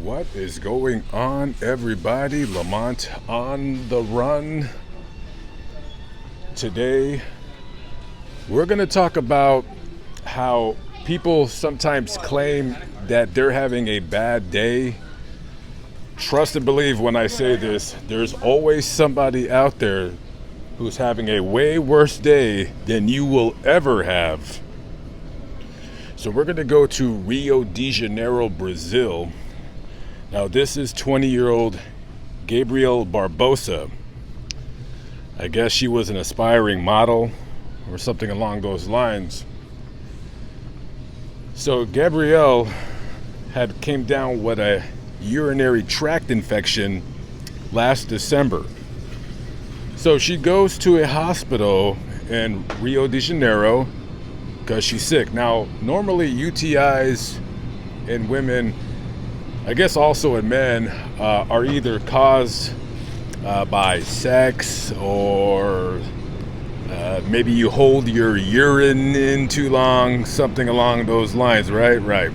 What is going on, everybody? Lamont on the run. Today, we're going to talk about how people sometimes claim that they're having a bad day. Trust and believe when I say this, there's always somebody out there who's having a way worse day than you will ever have. So we're going to go to Rio de Janeiro, Brazil. Now this is 20-year-old Gabrielle Barbosa. I guess she was an aspiring model or something along those lines. So Gabrielle had came down with a urinary tract infection last December. So she goes to a hospital in Rio de Janeiro because she's sick. Now, normally UTIs in women, I guess also in men, are either caused by sex or maybe you hold your urine in too long, something along those lines, right? Right.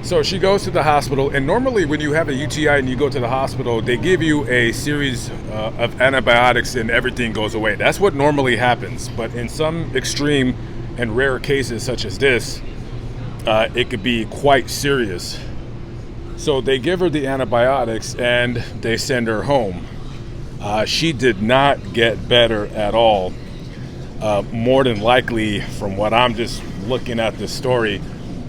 So she goes to the hospital, and normally when you have a UTI and you go to the hospital, they give you a series of antibiotics and everything goes away. That's what normally happens. But in some extreme and rare cases such as this, it could be quite serious. So they give her the antibiotics and they send her home. She did not get better at all. More than likely, from what I'm just looking at this story,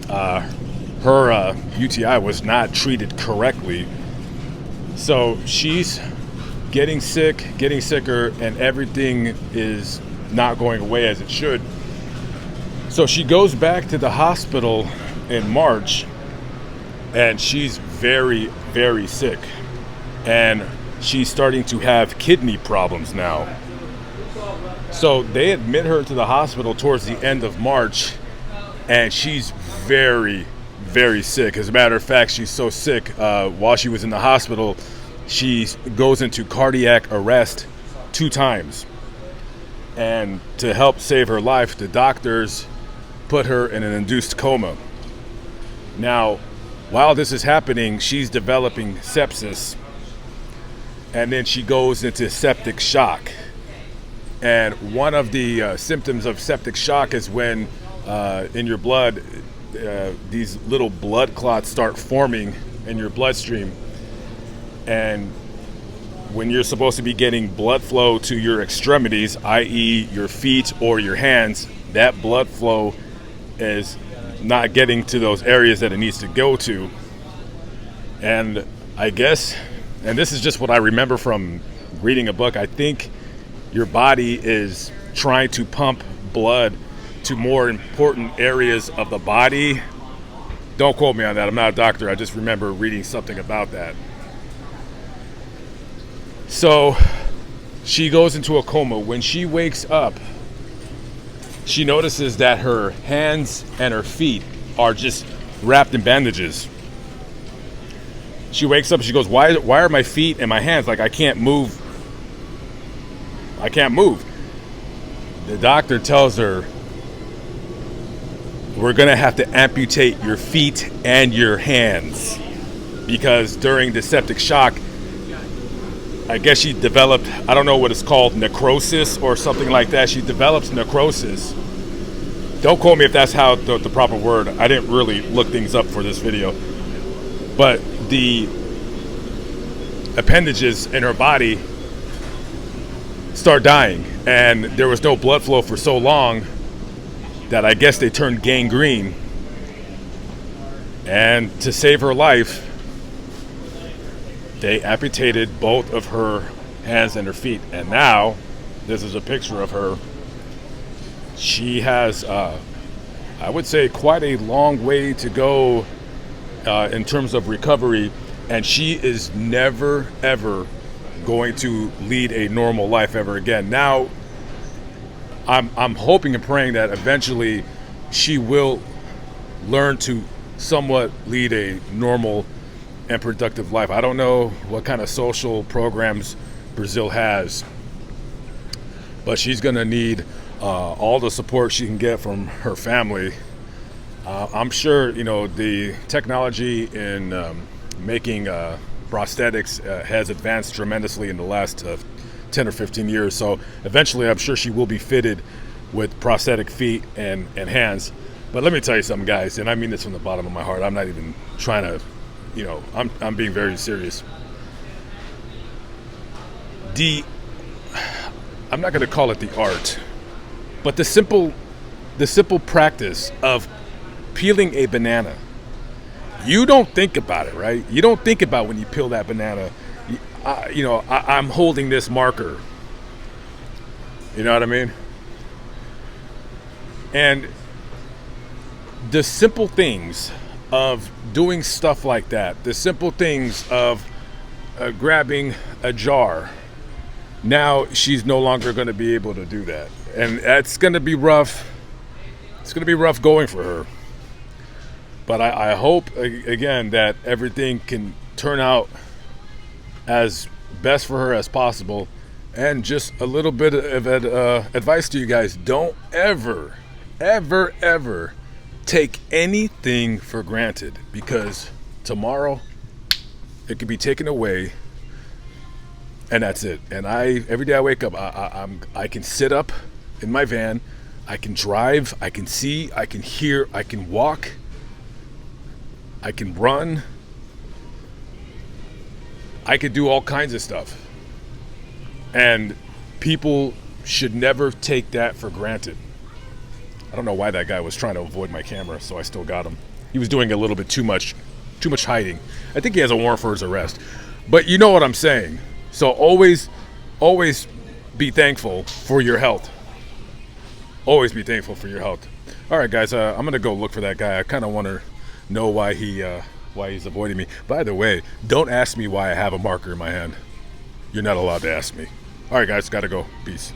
her UTI was not treated correctly. So she's getting sicker, and everything is not going away as it should. So she goes back to the hospital in March, and she's very, very sick. And she's starting to have kidney problems now. So they admit her to the hospital towards the end of March, and she's very, very sick. As a matter of fact, she's so sick, while she was in the hospital, she goes into cardiac arrest 2 times. And to help save her life, the doctors put her in an induced coma. Now, while this is happening, she's developing sepsis, and then she goes into septic shock. And one of the symptoms of septic shock is when in your blood, these little blood clots start forming in your bloodstream. And when you're supposed to be getting blood flow to your extremities, i.e. your feet or your hands, that blood flow is not getting to those areas that it needs to go to. And I guess, and this is just what I remember from reading a book, I think your body is trying to pump blood to more important areas of the body. Don't quote me on that. I'm not a doctor. I just remember reading something about that. So she goes into a coma. When she wakes up, she notices that her hands and her feet are just wrapped in bandages. She wakes up and she goes, why are my feet and my hands like I can't move? I can't move. The doctor tells her, we're going to have to amputate your feet and your hands, because during the septic shock, I guess she developed, I don't know what it's called, necrosis or something like that. She develops necrosis. Don't quote me if that's how the proper word. I didn't really look things up for this video. But the appendages in her body start dying, and there was no blood flow for so long that I guess they turned gangrene. And to save her life, they amputated both of her hands and her feet. And now, this is a picture of her. She has, I would say, quite a long way to go in terms of recovery. And she is never, ever going to lead a normal life ever again. Now, I'm hoping and praying that eventually she will learn to somewhat lead a normal and productive life. I don't know what kind of social programs Brazil has, but she's going to need all the support she can get from her family I'm sure the technology in making prosthetics has advanced tremendously in the last 10 or 15 years. So eventually, I'm sure she will be fitted with prosthetic feet and hands. But let me tell you something, guys, and I mean this from the bottom of my heart. I'm not even trying to, I'm being very serious. I'm not going to call it the art, but the simple practice of peeling a banana. You don't think about it, right? You don't think about when you peel that banana. I'm holding this marker. You know what I mean? And the simple things of doing stuff like that, the simple things of grabbing a jar. Now she's no longer going to be able to do that. And that's going to be rough. It's going to be rough going for her. But I hope, again, that everything can turn out as best for her as possible. And just a little bit of advice to you guys. Don't ever, ever, ever take anything for granted, because tomorrow it could be taken away, and that's it. And every day I wake up, I can sit up in my van, I can drive, I can see, I can hear, I can walk, I can run, I could do all kinds of stuff. And people should never take that for granted. I don't know why that guy was trying to avoid my camera, so I still got him. He was doing a little bit too much hiding. I think he has a warrant for his arrest. But you know what I'm saying. So always be thankful for your health. Always be thankful for your health. All right, guys, I'm gonna go look for that guy. I kind of want to know why he's avoiding me. By the way, don't ask me why I have a marker in my hand. You're not allowed to ask me. All right, guys, gotta go. Peace.